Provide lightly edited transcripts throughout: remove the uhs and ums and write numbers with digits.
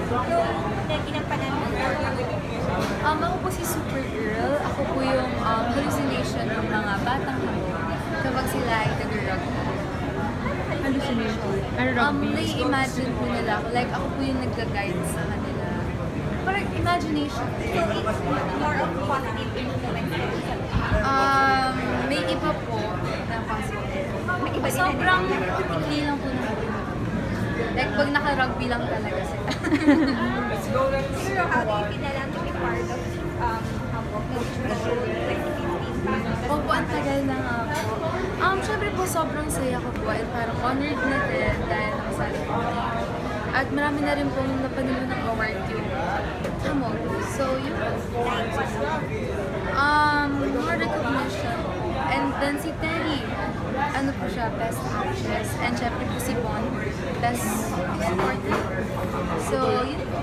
role na ginampanan mo? Ako po si Supergirl. Ako po yung hallucination ng mga batang hapon kapag sila ay nag-rugby. Hallucination? Ano rugby? Nai-imagine po nila ako. Like, ako po yung nagga-guide sa kanila. Parang imagination. So it's more of positive influence. May iba po na positive. May iba din na Sobrang tikli lang po na. Like, pag naka-rugby lang talaga sila. Pero how do you feel na lang to be part of Hambog na the show 2015? Opo, ang tagal na nga po. Syempre po, sobrang saya ko po at parang honored na din dahil nakasali po dito. At marami na rin pong napanilo ng award yung Hambog. So, yun po. More recognition. And then si Terry, ano po siya, best actress. And syempre po si Bon, best supporter. So, yun po.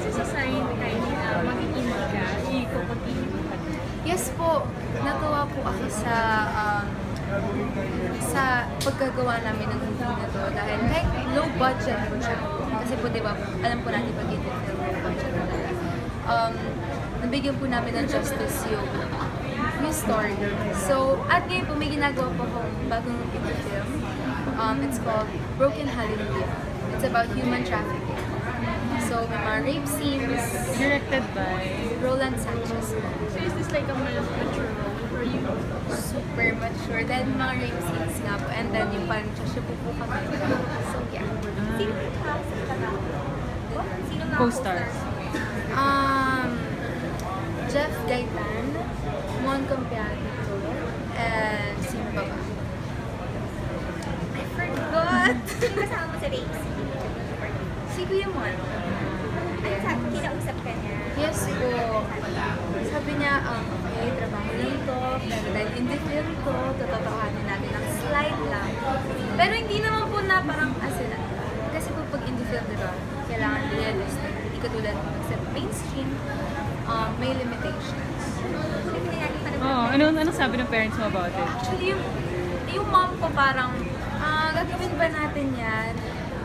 So, sa sign kayo na mag-indie ka, i-continue mo pa. Yes po, natuwa po ako sa paggagawa namin ng movie na to dahil kahit low budget po siya. Kasi po diba, alam po natin pag indie film, low budget talaga. Nabigyan po namin ng justice yung story. So, at ngayon po may ginagawa po akong bagong indie film. It's called Broken Hallelujah. It's about human trafficking. So, may mga rape scenes. Directed by Roland Sanchez. So is this like a mature role for you? Super mature. Then, mga rape scenes nga po. And then, yung parang siya po kami. So, yeah. Sino yung cast ka na? Sino mga Co-stars? Jeff Gaitan, Mon Campiano, and sino ba ba? I forgot! Sino kasama mo sa race? Si Kuya Mon. Ano sabi? Kinausap ka niya? Yes po. Sabi niya, okay, trabaho lang to, pero dahil indie film to, totoohanin natin ng slide lang. Pero hindi naman po na parang asila. Kasi po pag indie film, diba, kailangan realistic. Hindi katulad sa mainstream, may limitations. Anong sabi ng parents mo about it? Actually, yung mom ko parang, gagawin ba natin yan?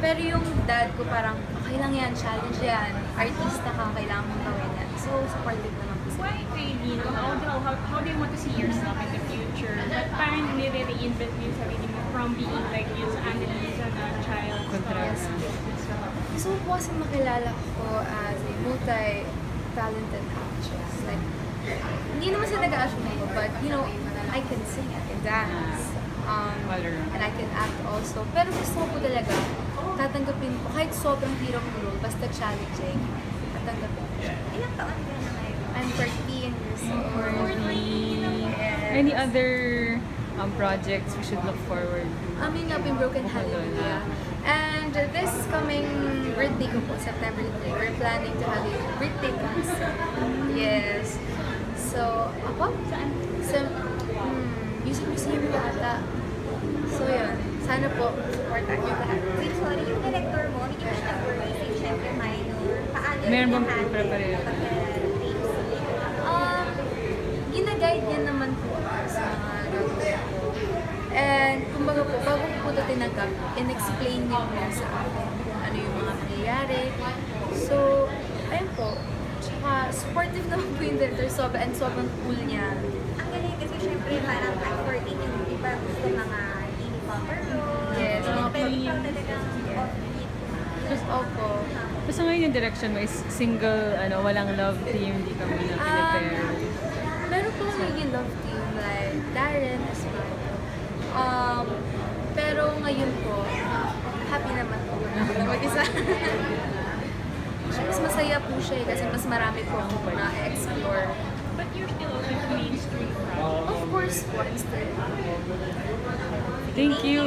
Pero yung dad ko parang, okay lang yan, challenge yan. Artista ka, kailangan mong gawin yan. So, supportive naman po sila. Why really, how do you want to see yourself in the future? That parang nire-reinvent mo yung sarili mo from being like yung Annalisa na child star. Yes. Gusto ko po kasi makilala ko as a multi-talented actress. Like, hindi naman siya nag-a-assume ako, but you know, I can sing, I can dance, and I can act also. Pero gusto ko po talaga, tatanggapin ko, kahit sobrang hirap ng role, basta challenging, tatanggapin ko siya. Ilang taon ka na ngayon? I'm 13 years old. Any other projects we should look forward to? Coming up in Broken Hallelujah. And this coming birthday ko po, September 3, we're planning to have a birthday concert. Yes. So, ako? Saan? Sa Music Museum ata. So, yun. Sana po, supportan niyo lahat. Wait, sorry, yung director mo, hindi mo siya nag-work, syempre minor. Paano Meron bang yung handle prepare? kapag Gina-guide niya naman po ako sa mga gagawin ko. And, kumbaga po, bago ko po ito tinanggap, in-explain niya po sa akin kung ano yung mga nangyayari. So, ayun po. Tsaka, supportive naman po yung director, and sobrang cool niya. Ang galing kasi syempre parang for din yung iba gusto mga hindi proper role. Yes, mga Pero ikaw talagang off-beat. Just Opo. So ngayon yung direction mo is single, walang love team, hindi kami na-prepare. Meron po magiging love team, like Darren as well. Pero ngayon po, happy naman po na mag-isa. Mas masaya po siya kasi mas marami po ako na-explore. But you're still also mainstream. Of course po, I'm still. Thank you.